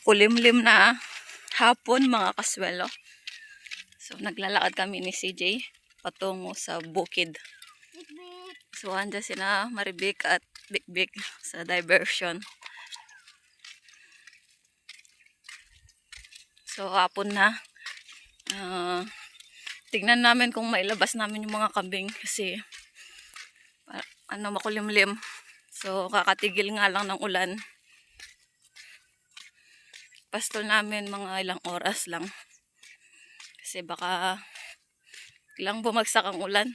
Makulimlim na hapon mga kaswelo. So naglalakad kami ni CJ patungo sa bukid. So andyan sina Maribik at Bikbik sa diversion. So hapon na. Tignan namin kung mailabas namin yung mga kambing kasi makulimlim. So kakatigil nga lang ng ulan. Pastol namin mga ilang oras lang. Kasi baka ilang bumagsak ang ulan.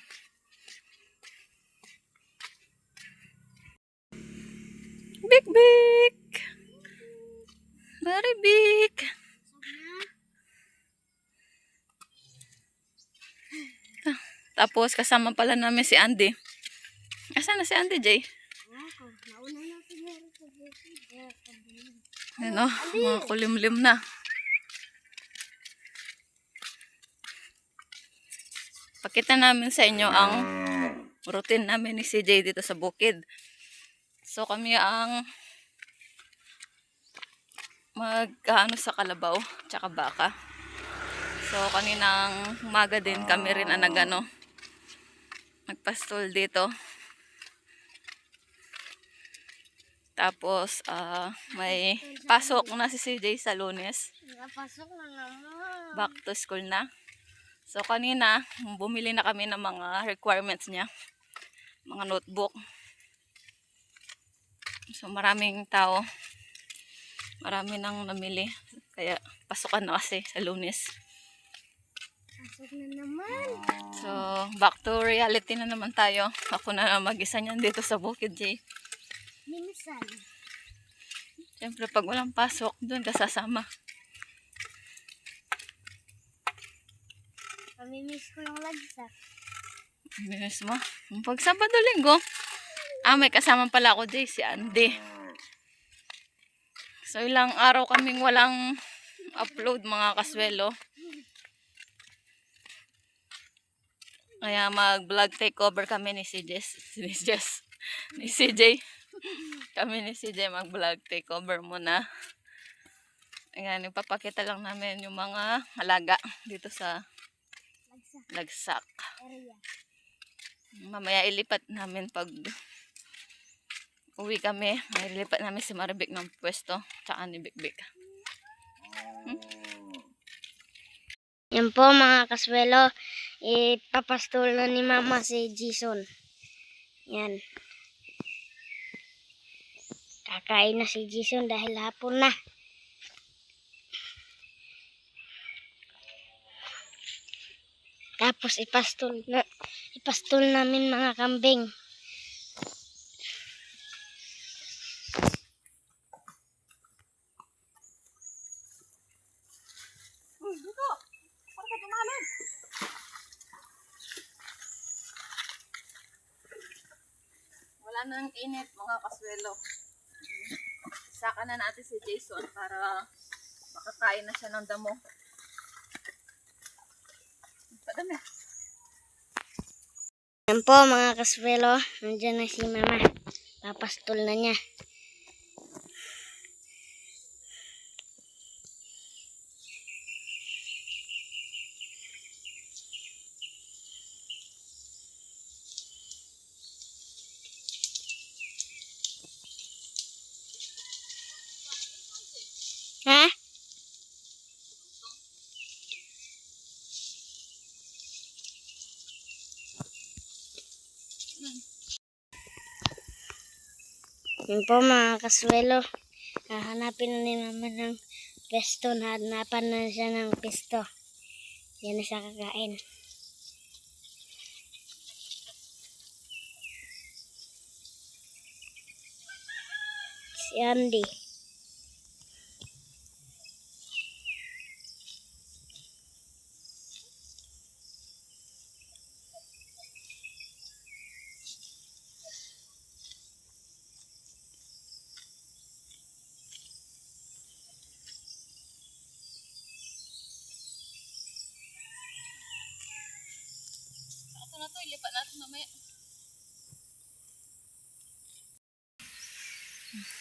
Bik-bik! Maribik! Tapos kasama pala namin si Andy. Asan na si Andy, Jay? Ano, mga kulimlim na. Pakita namin sa inyo ang routine namin ni CJ dito sa bukid. So kami ang magkaano sa kalabaw tsaka baka. So kaninang umaga din kami rin ang nagpastol dito. Tapos may pasok na si CJ sa Lunes. Pasok na naman. Back to school na. So kanina bumili na kami ng mga requirements niya. Mga notebook. So maraming tao. Marami nang namili. Kaya pasukan na kasi sa Lunes. Pasok na naman. So back to reality na naman tayo. Ako na mag-isa niyan dito sa bukid, Jay. Minsan. Siyempre pag walang pasok, doon ka sasama. Pamimiss ko ng lagsak. Miss mo? Pag Sabado Linggo, may kasama pala ako, Jay, si Andy. So ilang araw kaming walang upload mga kaswelo. Kaya mag-vlog takeover kami ni CJ. Kami ni CJ mag-vlog takeover muna. Ayan, ipapakita lang namin yung mga alaga dito sa Lagsak. Mamaya ilipat namin pag uwi kami. Ilipat namin si Maribik ng pwesto. Tsaka ni Bikbik. Yan po mga kaswelo. Ipapastol na ni Mama si Jason. Yan. Kakain na si Jason dahil hapon na. Tapos ipastol namin mga kambing. Wala nang init mga kaswelo. Saka na natin si Jason para makakain na siya ng damo. Padami. Yan po mga kaswelo. Nandiyan na si Mama. Papastol na niya. Ha? Yan po mga kaswelo. Hahanapin na ni Mama ng pesto. Hanapan na siya ng pesto. Yan na siya kakain. Si Andy. Ito na to, ilipat natin mamaya.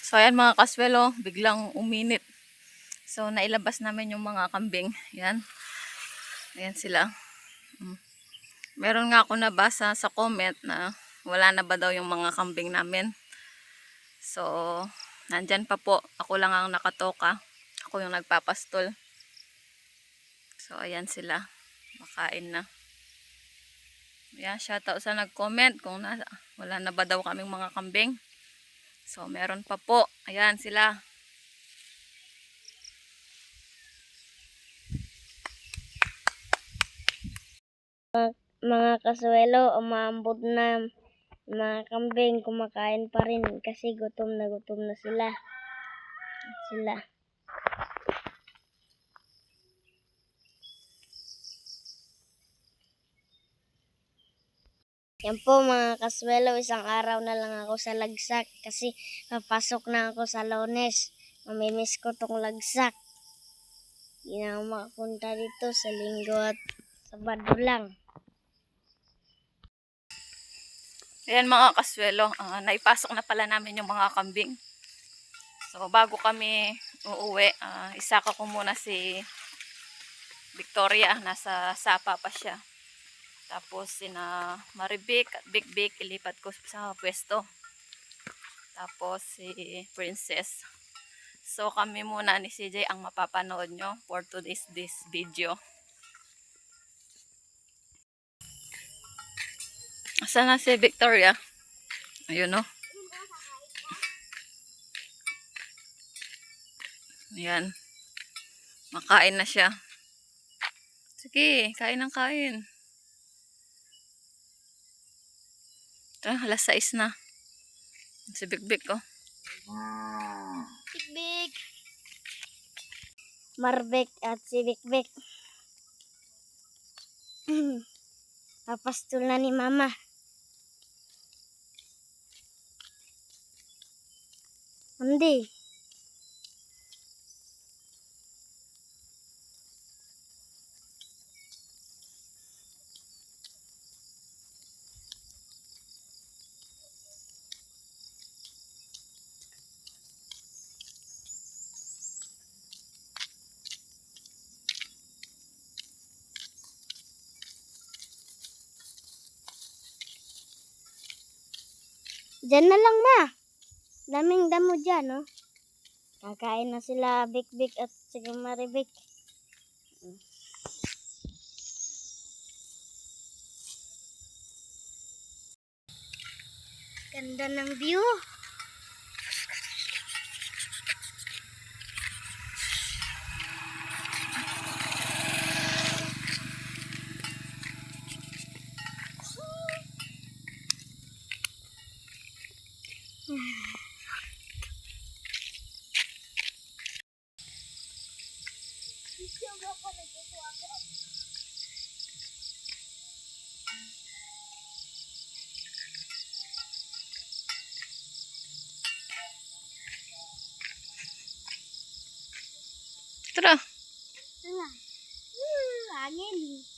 So ayan mga kaswelo, biglang uminit. So, nailabas namin yung mga kambing. Yan. Ayan sila. Meron nga ako nabasa sa comment na wala na ba daw yung mga kambing namin. So, nandyan pa po. Ako lang ang nakatoka. Ako yung nagpapastol. So, ayan sila. Makain na. Ayan, shoutout sa nag-comment kung wala na ba daw kaming mga kambing. So, meron pa po. Ayan sila. Mga kasuelo, umaambot na mga kambing, kumakain pa rin kasi gutom na sila. Yan po mga kaswelo, isang araw na lang ako sa Lagsak kasi papasok na ako sa Lunes. Mamimiss ko tong Lagsak. Hindi na ako makapunta dito sa Linggo at Sabado lang. Ayan mga kaswelo, naipasok na pala namin yung mga kambing. So bago kami uuwi, isaka ko muna si Victoria, nasa Sapa pa siya. Tapos sina Maribik at Big ilipat ko sa pwesto. Tapos si Princess. So kami muna ni CJ ang mapapanood nyo for today's video. Asa na si Victoria? Ayun no. Ayan. Makain na siya. Sige, kain ng kain. Ito, alas 6 na. Si Big oh. Big. Marbek at si Big. Papastol na ni Mama. Hindi. Diyan na lang ma. Daming damo dyan, no? Kakain na sila Big at sige Maribik. Ganda ng view. Tara. Angin.